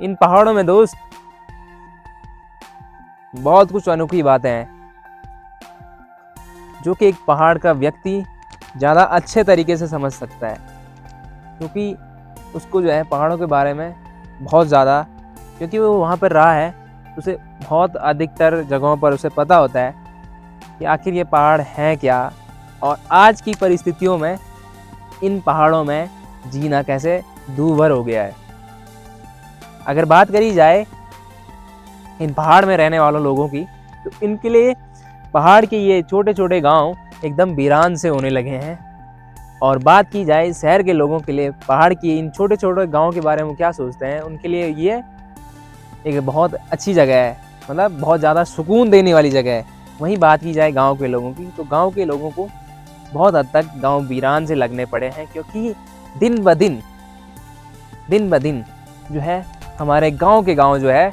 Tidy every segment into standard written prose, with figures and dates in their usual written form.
इन पहाड़ों में दोस्त बहुत कुछ अनोखी बातें हैं जो कि एक पहाड़ का व्यक्ति ज़्यादा अच्छे तरीके से समझ सकता है, क्योंकि उसको जो है पहाड़ों के बारे में बहुत ज़्यादा, क्योंकि वो वहाँ पर रहा है, उसे बहुत अधिकतर जगहों पर उसे पता होता है कि आखिर ये पहाड़ हैं क्या, और आज की परिस्थितियों में इन पहाड़ों में जीना कैसे दूभर हो गया है। अगर बात करी जाए इन पहाड़ में रहने वालों लोगों की, तो इनके लिए पहाड़ के ये छोटे छोटे गांव एकदम वीरान से होने लगे हैं। और बात की जाए शहर के लोगों के लिए पहाड़ की इन छोटे छोटे गांव के बारे में क्या सोचते हैं, उनके लिए ये एक बहुत अच्छी जगह है, मतलब बहुत ज़्यादा सुकून देने वाली जगह है। वहीं बात की जाए गांव के लोगों की, तो गांव के लोगों को बहुत हद तक गांव वीरान से लगने पड़े हैं, क्योंकि दिन ब दिन जो है हमारे गांव के गांव जो है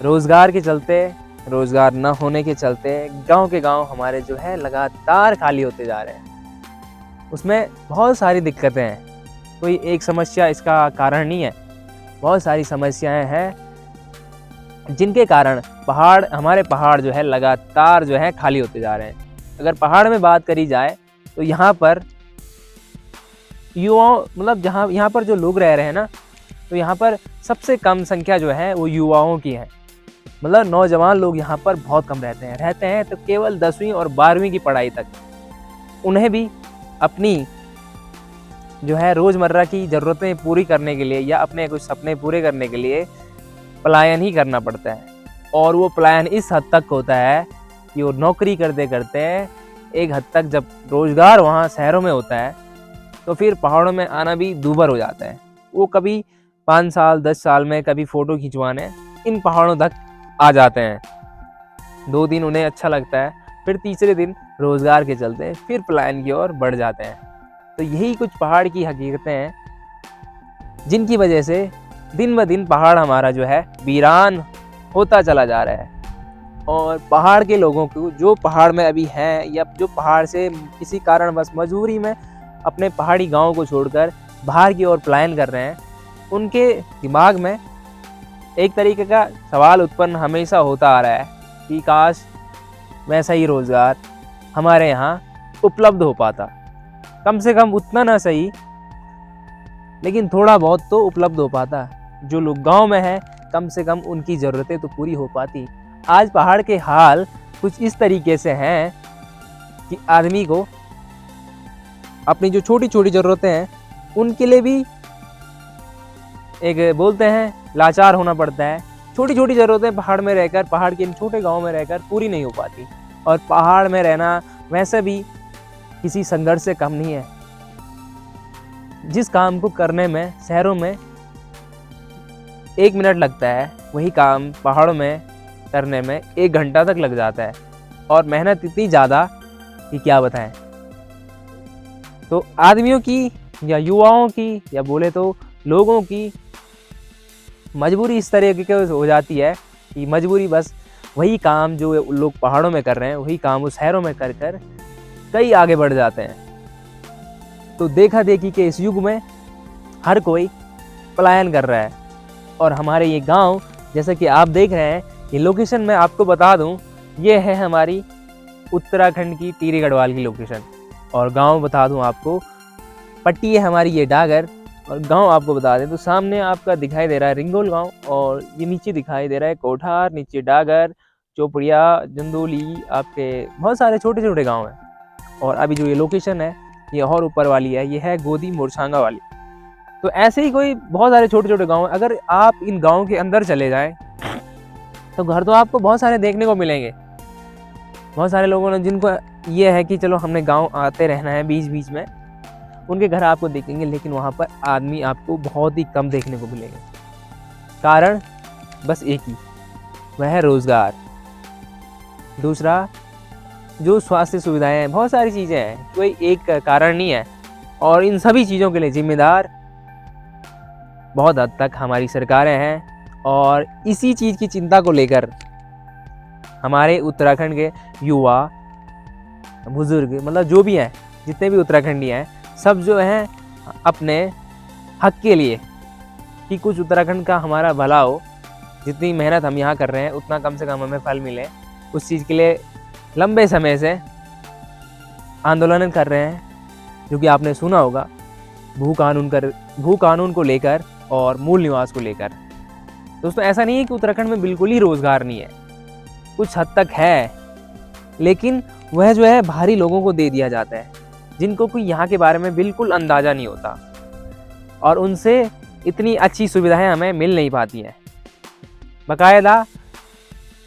रोज़गार के चलते, रोज़गार न होने के चलते गांव के गांव हमारे जो है लगातार खाली होते जा रहे हैं। उसमें बहुत सारी दिक्कतें हैं, कोई एक समस्या इसका कारण नहीं है, बहुत सारी समस्याएं हैं जिनके कारण हमारे पहाड़ जो है लगातार जो है खाली होते जा रहे हैं। अगर पहाड़ में बात करी जाए तो यहाँ पर युवाओं, मतलब यहाँ पर जो लोग रह रहे हैं ना, तो यहाँ पर सबसे कम संख्या जो है वो युवाओं की है। मतलब नौजवान लोग यहाँ पर बहुत कम रहते हैं तो केवल 10वीं और 12वीं की पढ़ाई तक। उन्हें भी अपनी जो है रोज़मर्रा की ज़रूरतें पूरी करने के लिए या अपने कुछ सपने पूरे करने के लिए पलायन ही करना पड़ता है। और वो पलायन इस हद तक होता है कि वो नौकरी करते करते एक हद तक जब रोज़गार वहाँ शहरों में होता है तो फिर पहाड़ों में आना भी दूभर हो जाता है। वो कभी 5 साल 10 साल में कभी फ़ोटो खिंचवाने इन पहाड़ों तक आ जाते हैं। 2 दिन उन्हें अच्छा लगता है, फिर तीसरे दिन रोज़गार के चलते फिर पलायन की ओर बढ़ जाते हैं। तो यही कुछ पहाड़ की हकीकतें हैं जिनकी वजह से दिन ब दिन पहाड़ हमारा जो है वीरान होता चला जा रहा है। और पहाड़ के लोगों को जो पहाड़ में अभी हैं या जो पहाड़ से किसी कारणवश मजबूरी में अपने पहाड़ी गांव को छोड़कर बाहर की ओर पलायन कर रहे हैं, उनके दिमाग में एक तरीके का सवाल उत्पन्न हमेशा होता आ रहा है कि काश वैसा ही रोज़गार हमारे यहाँ उपलब्ध हो पाता। कम से कम उतना ना सही, लेकिन थोड़ा बहुत तो उपलब्ध हो पाता। जो लोग गांव में हैं कम से कम उनकी ज़रूरतें तो पूरी हो पाती। आज पहाड़ के हाल कुछ इस तरीके से हैं कि आदमी को अपनी जो छोटी छोटी ज़रूरतें हैं उनके लिए भी एक बोलते हैं लाचार होना पड़ता है। छोटी छोटी ज़रूरतें पहाड़ में रहकर, पहाड़ के इन छोटे गांव में रहकर पूरी नहीं हो पाती। और पहाड़ में रहना वैसे भी किसी संघर्ष से कम नहीं है। जिस काम को करने में शहरों में 1 मिनट लगता है, वही काम पहाड़ों में करने में 1 घंटा तक लग जाता है। और मेहनत इतनी ज़्यादा कि क्या बताएं। तो आदमियों की या युवाओं की या बोले तो लोगों की मजबूरी इस तरीके की हो जाती है कि मजबूरी बस वही काम जो लोग पहाड़ों में कर रहे हैं वही काम वो शहरों में कर कर कई आगे बढ़ जाते हैं। तो देखा देखी के इस युग में हर कोई पलायन कर रहा है। और हमारे ये गांव, जैसा कि आप देख रहे हैं, ये लोकेशन मैं आपको बता दूं, ये है हमारी उत्तराखंड की टिहरी गढ़वाल की लोकेशन। और गांव बता दूं आपको, पट्टी है हमारी ये डागर। और गांव आपको बता दें तो सामने आपका दिखाई दे रहा है रिंगोल गांव, और ये नीचे दिखाई दे रहा है कोठार, नीचे डागर, चोपड़िया, जंदोली, आपके बहुत सारे छोटे छोटे गांव हैं। और अभी जो ये लोकेशन है ये और ऊपर वाली है, ये है गोदी मोरछांगा वाली। तो ऐसे ही कोई बहुत सारे छोटे छोटे गांव हैं। अगर आप इन गाँव के अंदर चले जाएँ तो घर तो आपको बहुत सारे देखने को मिलेंगे। बहुत सारे लोगों ने जिनको ये है कि चलो हमने गांव आते रहना है बीच बीच में, उनके घर आपको देखेंगे, लेकिन वहाँ पर आदमी आपको बहुत ही कम देखने को मिलेंगे। कारण बस एक ही, वह है रोज़गार। दूसरा जो स्वास्थ्य सुविधाएं हैं, बहुत सारी चीज़ें हैं, कोई एक कारण नहीं है। और इन सभी चीज़ों के लिए जिम्मेदार बहुत हद तक हमारी सरकारें हैं। और इसी चीज़ की चिंता को लेकर हमारे उत्तराखंड के युवा, बुजुर्ग, मतलब जो भी हैं, जितने भी उत्तराखंडी हैं, सब जो हैं अपने हक के लिए कि कुछ उत्तराखंड का हमारा भला हो, जितनी मेहनत हम यहाँ कर रहे हैं उतना कम से कम हमें फल मिले। उस चीज़ के लिए लंबे समय से आंदोलन कर रहे हैं, जो कि आपने सुना होगा भू कानून को लेकर और मूल निवास को लेकर। दोस्तों ऐसा नहीं है कि उत्तराखंड में बिल्कुल ही रोज़गार नहीं है, कुछ हद तक है, लेकिन वह जो है बाहरी लोगों को दे दिया जाता है, जिनको कोई यहाँ के बारे में बिल्कुल अंदाज़ा नहीं होता और उनसे इतनी अच्छी सुविधाएं हमें मिल नहीं पाती हैं। बाकायदा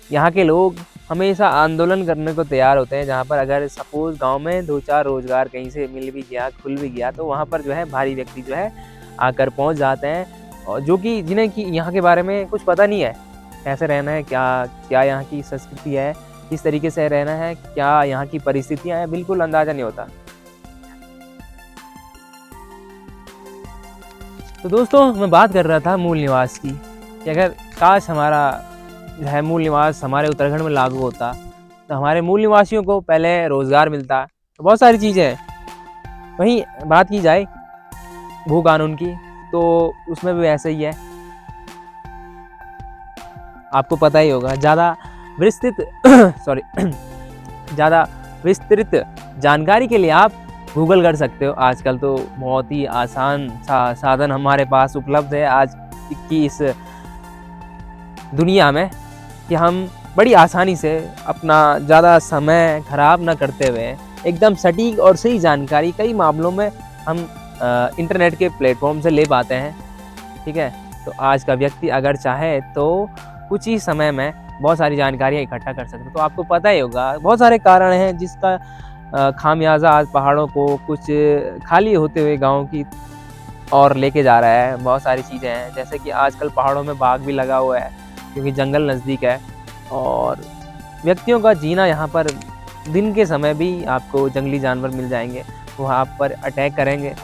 यहाँ के लोग हमेशा आंदोलन करने को तैयार होते हैं, जहाँ पर अगर सपोज़ गांव में 2-4 रोज़गार कहीं से मिल भी गया, खुल भी गया, तो वहाँ पर जो है भारी व्यक्ति जो है आकर पहुँच जाते हैं, और जो कि जिन्हें कि यहाँ के बारे में कुछ पता नहीं है, कैसे रहना है, क्या यहाँ की संस्कृति है, किस तरीके से रहना है, क्या यहाँ की परिस्थितियाँ हैं, बिल्कुल अंदाज़ा नहीं होता। तो दोस्तों मैं बात कर रहा था मूल निवास की, कि अगर काश हमारा जो है मूल निवास हमारे उत्तराखंड में लागू होता तो हमारे मूल निवासियों को पहले रोज़गार मिलता, तो बहुत सारी चीज़ें हैं। वहीं बात की जाए भू कानून की, तो उसमें भी ऐसे ही है, आपको पता ही होगा। ज़्यादा विस्तृत जानकारी के लिए आप गूगल कर सकते हो। आजकल तो बहुत ही आसान साधन हमारे पास उपलब्ध है आज की इस दुनिया में, कि हम बड़ी आसानी से अपना ज़्यादा समय खराब ना करते हुए एकदम सटीक और सही जानकारी कई मामलों में हम इंटरनेट के प्लेटफॉर्म से ले पाते हैं। ठीक है, तो आज का व्यक्ति अगर चाहे तो कुछ ही समय में बहुत सारी जानकारियाँ इकट्ठा कर सकते हैं। तो आपको पता ही होगा बहुत सारे कारण हैं जिसका खामियाजा आज पहाड़ों को कुछ खाली होते हुए गाँव की और लेके जा रहा है। बहुत सारी चीज़ें हैं, जैसे कि आजकल पहाड़ों में बाग भी लगा हुआ है, क्योंकि जंगल नज़दीक है, और व्यक्तियों का जीना यहाँ पर दिन के समय भी आपको जंगली जानवर मिल जाएंगे, वो आप पर अटैक करेंगे।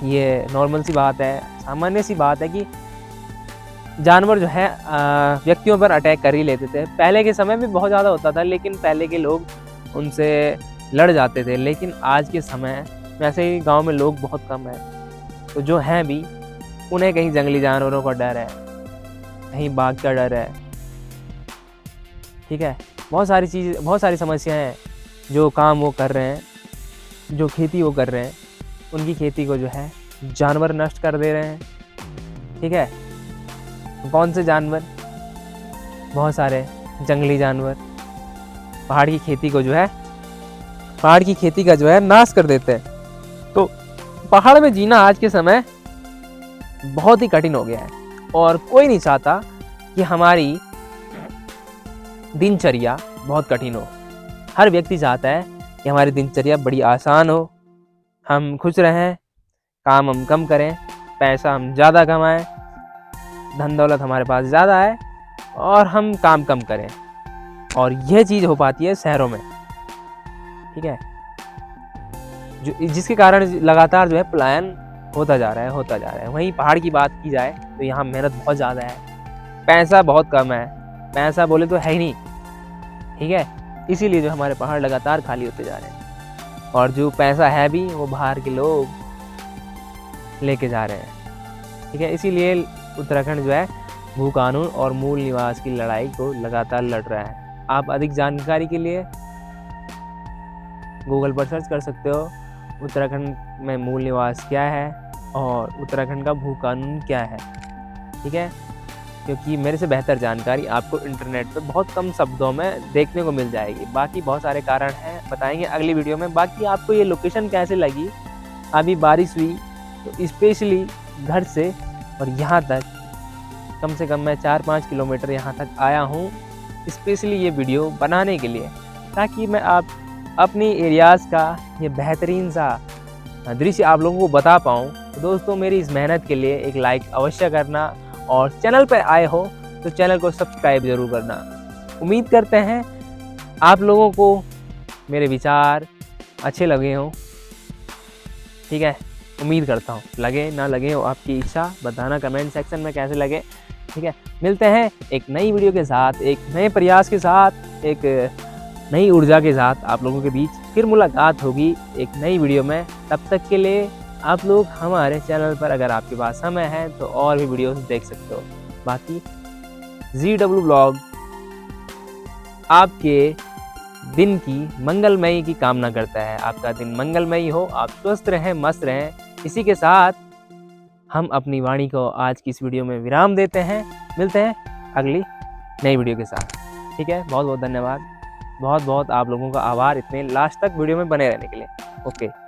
ये नॉर्मल सी बात है, सामान्य सी बात है कि जानवर जो है व्यक्तियों पर अटैक कर ही लेते थे। पहले के समय में बहुत ज़्यादा होता था, लेकिन पहले के लोग उनसे लड़ जाते थे। लेकिन आज के समय वैसे ही गांव में लोग बहुत कम हैं, तो जो हैं भी उन्हें कहीं जंगली जानवरों का डर है, कहीं बाघ का डर है। ठीक है, बहुत सारी समस्याएं हैं। जो काम वो कर रहे हैं, जो खेती वो कर रहे हैं, उनकी खेती को जो है जानवर नष्ट कर दे रहे हैं। ठीक है, कौन से जानवर? बहुत सारे जंगली जानवर पहाड़ की खेती का जो है नाश कर देते हैं। तो पहाड़ में जीना आज के समय बहुत ही कठिन हो गया है, और कोई नहीं चाहता कि हमारी दिनचर्या बहुत कठिन हो। हर व्यक्ति चाहता है कि हमारी दिनचर्या बड़ी आसान हो, हम खुश रहें, काम हम कम करें, पैसा हम ज़्यादा कमाएं, धन दौलत हमारे पास ज़्यादा है, और हम काम कम करें। और यह चीज़ हो पाती है शहरों में। ठीक है, जिसके कारण लगातार जो है पलायन होता जा रहा है। वहीं पहाड़ की बात की जाए तो यहाँ मेहनत बहुत ज़्यादा है, पैसा बहुत कम है, पैसा बोले तो है ही नहीं। ठीक है, इसीलिए जो हमारे पहाड़ लगातार खाली होते जा रहे हैं, और जो पैसा है भी वो बाहर के लोग लेके जा रहे हैं। ठीक है, इसीलिए उत्तराखंड जो है भू कानून और मूल निवास की लड़ाई को लगातार लड़ रहा है। आप अधिक जानकारी के लिए गूगल पर सर्च कर सकते हो उत्तराखंड में मूल निवास क्या है और उत्तराखंड का भू कानून क्या है। ठीक है, क्योंकि मेरे से बेहतर जानकारी आपको इंटरनेट पे बहुत कम शब्दों में देखने को मिल जाएगी। बाकी बहुत सारे कारण हैं, बताएंगे अगली वीडियो में। बाकी आपको ये लोकेशन कैसे लगी? अभी बारिश हुई तो स्पेशली घर से और यहाँ तक कम से कम मैं 4-5 किलोमीटर यहाँ तक आया हूँ स्पेशली ये वीडियो बनाने के लिए, ताकि मैं आप अपनी एरियाज़ का ये बेहतरीन सा दृश्य आप लोगों को बता पाऊँ। तो दोस्तों मेरी इस मेहनत के लिए एक लाइक अवश्य करना, और चैनल पर आए हो तो चैनल को सब्सक्राइब ज़रूर करना। उम्मीद करते हैं आप लोगों को मेरे विचार अच्छे लगे हों। ठीक है, उम्मीद करता हूँ, लगे ना लगे हो आपकी इच्छा, बताना कमेंट सेक्शन में कैसे लगे। ठीक है, मिलते हैं एक नई वीडियो के साथ, एक नए प्रयास के साथ, एक नई ऊर्जा के साथ आप लोगों के बीच फिर मुलाकात होगी एक नई वीडियो में। तब तक के लिए आप लोग हमारे चैनल पर अगर आपके पास समय है तो और भी वीडियोस देख सकते हो। बाकी ZW ब्लॉग आपके दिन की मंगलमयी की कामना करता है। आपका दिन मंगलमयी हो, आप स्वस्थ रहें, मस्त रहें। इसी के साथ हम अपनी वाणी को आज की इस वीडियो में विराम देते हैं। मिलते हैं अगली नई वीडियो के साथ। ठीक है, बहुत बहुत धन्यवाद। बहुत बहुत आप लोगों का आभार इतने लास्ट तक वीडियो में बने रहने के लिए। ओके।